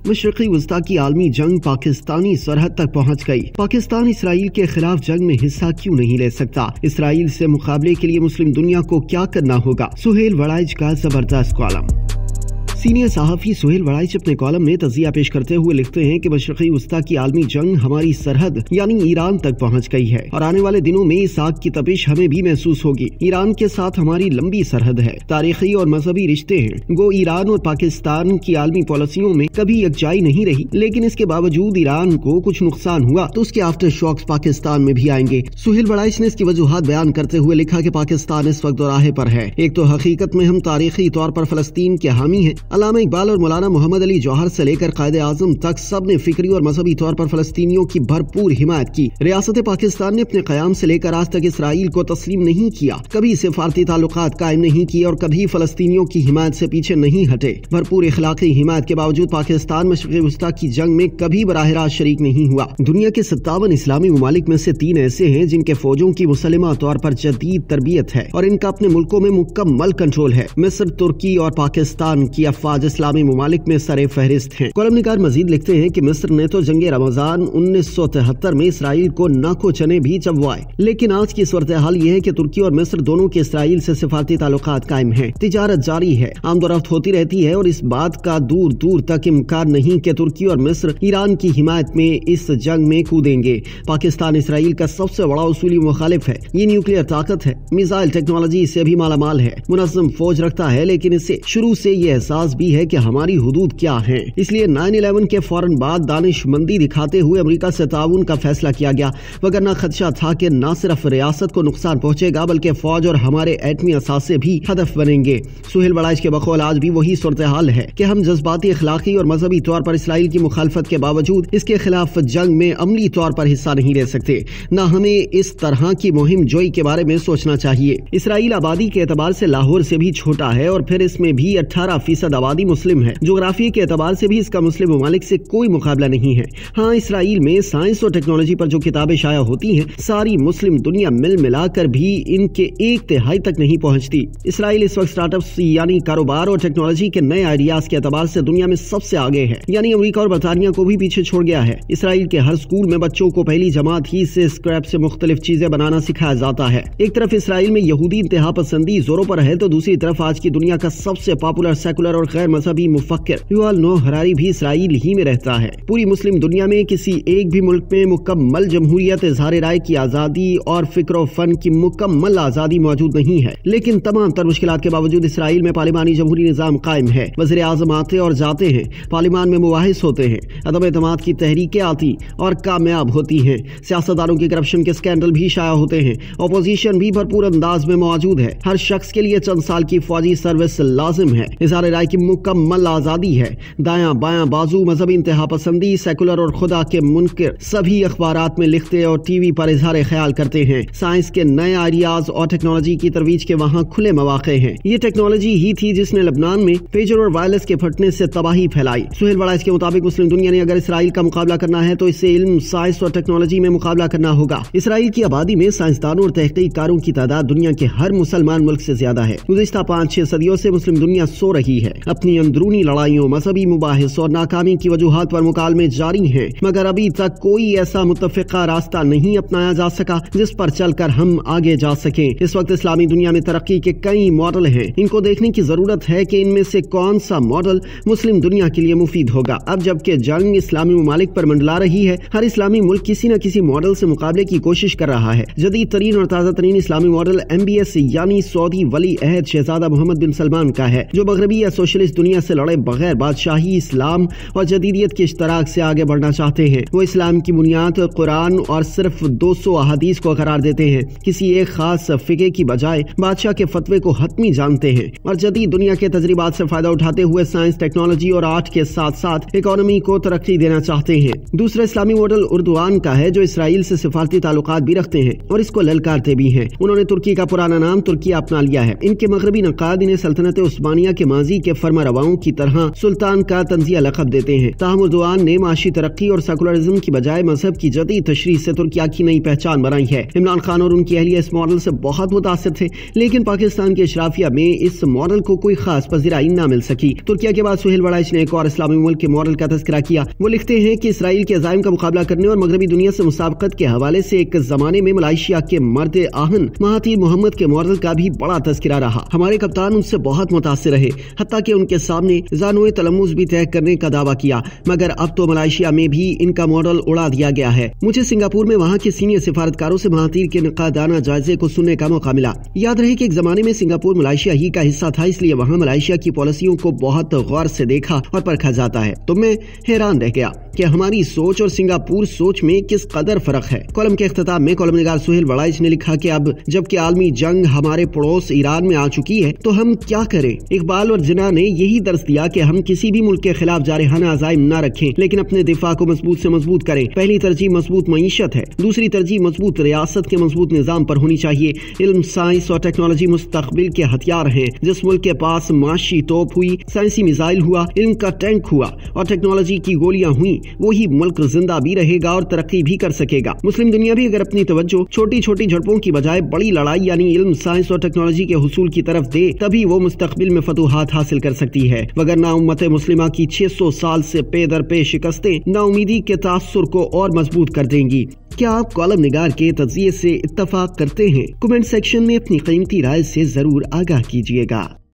मशरक़ी वस्ता की आलमी जंग पाकिस्तानी सरहद तक पहुँच गई। पाकिस्तान इसराइल के खिलाफ जंग में हिस्सा क्यों नहीं ले सकता? इसराइल से मुकाबले के लिए मुस्लिम दुनिया को क्या करना होगा? सुहेल वड़ाइच का जबरदस्त कॉलम। सीनियर सहाफ़ी सुहेल वड़ाइच अपने कॉलम में तज़िया पेश करते हुए लिखते हैं कि मशरक़ी वस्ता की आलमी जंग हमारी सरहद यानी ईरान तक पहुँच गई है और आने वाले दिनों में इस आग की तपिश हमें भी महसूस होगी। ईरान के साथ हमारी लंबी सरहद है, तारीखी और मजहबी रिश्ते हैं। गो ईरान और पाकिस्तान की आलमी पॉलिसियों में कभी यकजाई नहीं रही, लेकिन इसके बावजूद ईरान को कुछ नुकसान हुआ तो उसके आफ्टर शॉक्स पाकिस्तान में भी आएंगे। सुहेल वड़ाइच ने इसकी वजूहात बयान करते हुए लिखा कि पाकिस्तान इस वक्त दोराहे पर है। एक तो हकीकत में हम तारीखी तौर पर फलस्तीन के हामी हैं। अल्लामा इकबाल और मौलाना मोहम्मद अली जौहर से लेकर कायदे आजम तक सब ने फिक्री और मजहबी तौर पर फलस्तीनियों की भरपूर हिमायत की। रियासत पाकिस्तान ने अपने कयाम से लेकर आज तक इसराइल को तस्लीम नहीं किया, कभी सिफारती ताल्लुकात कायम नहीं किए और कभी फलस्तीनियों की हिमायत से पीछे नहीं हटे। भरपूर इखलाकी हिमायत के बावजूद पाकिस्तान मशरिक़ी वस्ता की जंग में कभी बराह रास्त शरीक नहीं हुआ। दुनिया के 57 इस्लामी ममालिक में से 3 ऐसे हैं जिनके फौजों की मुसलमा तौर पर जदीद तरबियत है और इनका अपने मुल्कों में मुकम्मल कंट्रोल है। मिस्र, तुर्की और पाकिस्तान की अफवाज इस्लामी ममालिक में सरे फहरिस्त हैं। कॉलम निगार मजीद लिखते हैं कि मिस्र ने तो जंगे रमजान 1973 में इसराइल को नाको चने भी चबवाए, लेकिन आज की सूरत हाल ये है कि तुर्की और मिस्र दोनों के इसराइल से सिफारती ताल्लुकात कायम हैं, तिजारत जारी है, आमदोरफ्त होती रहती है और इस बात का दूर दूर तक इम्कान नहीं कि तुर्की और मिस्र ईरान की हिमायत में इस जंग में कूदेंगे। पाकिस्तान इसराइल का सबसे बड़ा उसूली मुखालिफ है। ये न्यूक्लियर ताकत है, मिसाइल टेक्नोलॉजी से भी मालामाल है, मुनज़्ज़म फौज रखता है, लेकिन इसे शुरू से ये एहसास भी है कि हमारी हुदूद क्या है। इसलिए 9/11 के फौरन बाद दानिशमंदी दिखाते हुए अमेरिका से ताउन का फैसला किया गया, वगरना खदशा था कि न सिर्फ रियासत को नुकसान पहुंचेगा बल्कि फौज और हमारे एटमी असासे भी हदफ बनेंगे। सुहेल वड़ाइच के बकौल आज भी वही सूरत हाल है कि हम जज्बाती, अखलाकी और मजहबी तौर पर इसराइल की मुखालफत के बावजूद इसके खिलाफ जंग में अमली तौर पर हिस्सा नहीं ले सकते। न हमें इस तरह की मुहिम जोई के बारे में सोचना चाहिए। इसराइल आबादी के एतबार से लाहौर से भी छोटा है और फिर इसमें भी 18% आबादी मुस्लिम है। जोग्राफी के एतबार से भी इसका मुस्लिम ममालिक से कोई मुकाबला नहीं है। हाँ, इसराइल में साइंस और टेक्नोलॉजी पर जो किताबें शाया होती हैं, सारी मुस्लिम दुनिया मिल मिलाकर भी इनके 1/3 तक नहीं पहुंचती। इसराइल इस वक्त स्टार्टअप्स यानी कारोबार और टेक्नोलॉजी के नए आइडियाज के एतबार से दुनिया में सबसे आगे है, यानी अमेरिका और बरतानिया को भी पीछे छोड़ गया है। इसराइल के हर स्कूल में बच्चों को पहली जमात ही से स्क्रैप से मुख्तलिफ चीजें बनाना सिखाया जाता है। एक तरफ इसराइल में यहूदी इंतहा पसंदी जोरों पर है तो दूसरी तरफ आज की दुनिया का सबसे पॉपुलर सेकुलर और गैर मजहबी मुफक्किर युवाल नोह हरारी भी इसराइल ही में रहता है। पूरी मुस्लिम दुनिया में किसी एक भी मुल्क में मुकम्मल जमहूरियत, इज़हार राय की आजादी और फिक्र और फन की मुकम्मल आजादी मौजूद नहीं है, लेकिन तमाम तर मुश्किलात के बावजूद इसराइल में पार्लिमानी जमहूरी निजाम कायम है। वज़ीर आज़म आते और जाते हैं, पार्लिमान में मुबाहिस होते हैं, अदम एतमाद की तहरीकें आती और कामयाब होती हैं, सियासतदानों के करप्शन के स्कैंडल भी शाया होते हैं, अपोजिशन भी भरपूर अंदाज में मौजूद है। हर शख्स के लिए चंद साल की फौजी सर्विस लाजिम है। इज़हार राय की मुकम्मल आजादी है। दायां बायां बाजू, मजहबी इंतहा पसंदी, सेकुलर और खुदा के मुनकर सभी अखबारात में लिखते और टीवी पर इजहार ख्याल करते हैं। साइंस के नए आइडियाज और टेक्नोलॉजी की तरवीज के वहाँ खुले मौके हैं। ये टेक्नोलॉजी ही थी जिसने लबनान में पेजर और वायरलेस के फटने से तबाही फैलाई। सुहेल वड़ाइच के मुताबिक मुस्लिम दुनिया ने अगर इसराइल का मुकाबला करना है तो इसे इल्म, साइंस और टेक्नोलॉजी में मुकाबला करना होगा। इसराइल की आबादी में साइंसदानों और तहकीकारों की तादाद दुनिया के हर मुसलमान मुल्क से ज्यादा है। गुज़िश्ता 5-6 सदियों से मुस्लिम दुनिया सो रही है, अपनी अंदरूनी लड़ाइयों, मजहबी मुबाहिस और नाकामी की वजूहात पर मुकालमे जारी हैं, मगर अभी तक कोई ऐसा मुत्तफ़िक़ा रास्ता नहीं अपनाया जा सका जिस पर चलकर हम आगे जा सकें। इस वक्त इस्लामी दुनिया में तरक्की के कई मॉडल हैं, इनको देखने की जरूरत है कि इनमें से कौन सा मॉडल मुस्लिम दुनिया के लिए मुफीद होगा। अब जबकि जंग इस्लामी ममालिक पर मंडला रही है, हर इस्लामी मुल्क किसी न किसी मॉडल से मुकाबले की कोशिश कर रहा है। जदीद तरीन और ताज़ा तरीन इस्लामी मॉडल MBS यानी सऊदी वली अहद शहजादा मोहम्मद बिन सलमान का है, जो मगरबी या सोशलिस्ट दुनिया से लड़े बगैर बादशाही, इस्लाम और जदीदियत के इश्तराक से आगे बढ़ना चाहते हैं। वो इस्लाम की बुनियाद कुरान और सिर्फ 200 अहादीस को करार देते हैं, किसी एक खास फिके की बजाय बादशाह के फतवे को हतमी जानते हैं और जदीद दुनिया के तजर्बात से फायदा उठाते हुए साइंस, टेक्नोलॉजी और आर्ट के साथ साथ इकोनॉमी को तरक्की देना चाहते हैं। दूसरा इस्लामी मॉडल उर्दुआन का है, जो इसराइल से सिफारती ताल्लुकात भी रखते हैं और इसको ललकारते भी हैं। उन्होंने तुर्की का पुराना नाम तुर्की अपना लिया है। इनके मगरबी नकाद इन्हें सल्तनत उस्मानिया के माजी के فرما رواؤں کی طرح سلطان کا تنزیہ لقب دیتے ہیں۔ تاہم اردوان نے معاشی ترقی اور سیکولرزم کی بجائے مذہب کی جدید تشریح سے ترکیہ کی نئی پہچان بنائی ہے۔ عمران خان اور ان کی اہلیہ اس ماڈل سے بہت متاثر تھے، لیکن پاکستان کے اشرافیہ میں اس ماڈل کو کوئی خاص پذیرائی نہ مل سکی۔ ترکیہ کے بعد سہیل وڑائچ نے ایک اور اسلامی ملک کے ماڈل کا تذکرہ کیا۔ وہ لکھتے ہیں کہ اسرائیل کے عزائم کا مقابلہ کرنے اور مغربی دنیا سے مسابقت کے حوالے سے ایک زمانے میں ملائیشیا کے مرد آہن مہاتیر محمد کے ماڈل کا بھی بڑا تذکرہ رہا۔ ہمارے کپتان ان سے بہت متاثر رہے، حتیٰ کہ ان کے سامنے زانوئے تلمذ بھی طے کرنے کا دعویٰ کیا، مگر اب تو ملائیشیا میں بھی ان کا ماڈل اڑا دیا گیا ہے۔ مجھے سنگاپور میں وہاں کے سینئر سفارتکاروں سے مہاتیر کے نقادانہ جائزے کو سننے کا موقع ملا۔ یاد رہے کہ ایک زمانے میں سنگاپور ملائیشیا ہی کا حصہ تھا، اس لیے وہاں ملائیشیا کی پالیسیوں کو بہت غور سے دیکھا اور پرکھا جاتا ہے۔ تو میں حیران رہ گیا کہ ہماری سوچ اور سنگاپور سوچ میں کس قدر فرق ہے۔ کالم کے اختتام میں کالم نگار سہیل وڑائچ نے لکھا کہ اب جب کہ عالمی جنگ ہمارے پڑوس ایران میں آ چکی ہے تو ہم کیا کریں؟ اقبال اور جناح نے یہی درس دیا کہ ہم کسی بھی ملک کے خلاف جارحانہ عزائم نہ رکھیں، لیکن اپنے دفاع کو مضبوط سے مضبوط کریں۔ پہلی ترجیح مضبوط معیشت ہے، دوسری ترجیح مضبوط ریاست کے مضبوط نظام پر ہونی چاہیے۔ علم، سائنس اور ٹیکنالوجی مستقبل کے ہتھیار ہیں۔ جس ملک کے پاس معاشی توپ ہوئی، سائنسی میزائل ہوا، علم کا ٹینک ہوا اور ٹیکنالوجی کی گولیاں ہوئیں، وہی ملک زندہ بھی رہے گا اور ترقی بھی کر سکے گا۔ مسلم دنیا بھی اگر اپنی توجہ چھوٹی چھوٹی جھڑپوں کی بجائے بڑی لڑائی یعنی علم، سائنس اور ٹیکنالوجی کے حصول کی طرف دے، تبھی وہ مستقبل میں فتوحات حاصل کر سکتی ہے، وگرنہ امت مسلمہ کی 600 سال سے پے در پے شکستیں نا امیدی کے تاثر کو اور مضبوط کر دیں گی۔ کیا آپ کالم نگار کے تجزیے سے اتفاق کرتے ہیں؟ کمنٹ سیکشن میں اپنی قیمتی رائے سے ضرور آگاہ کیجیے گا۔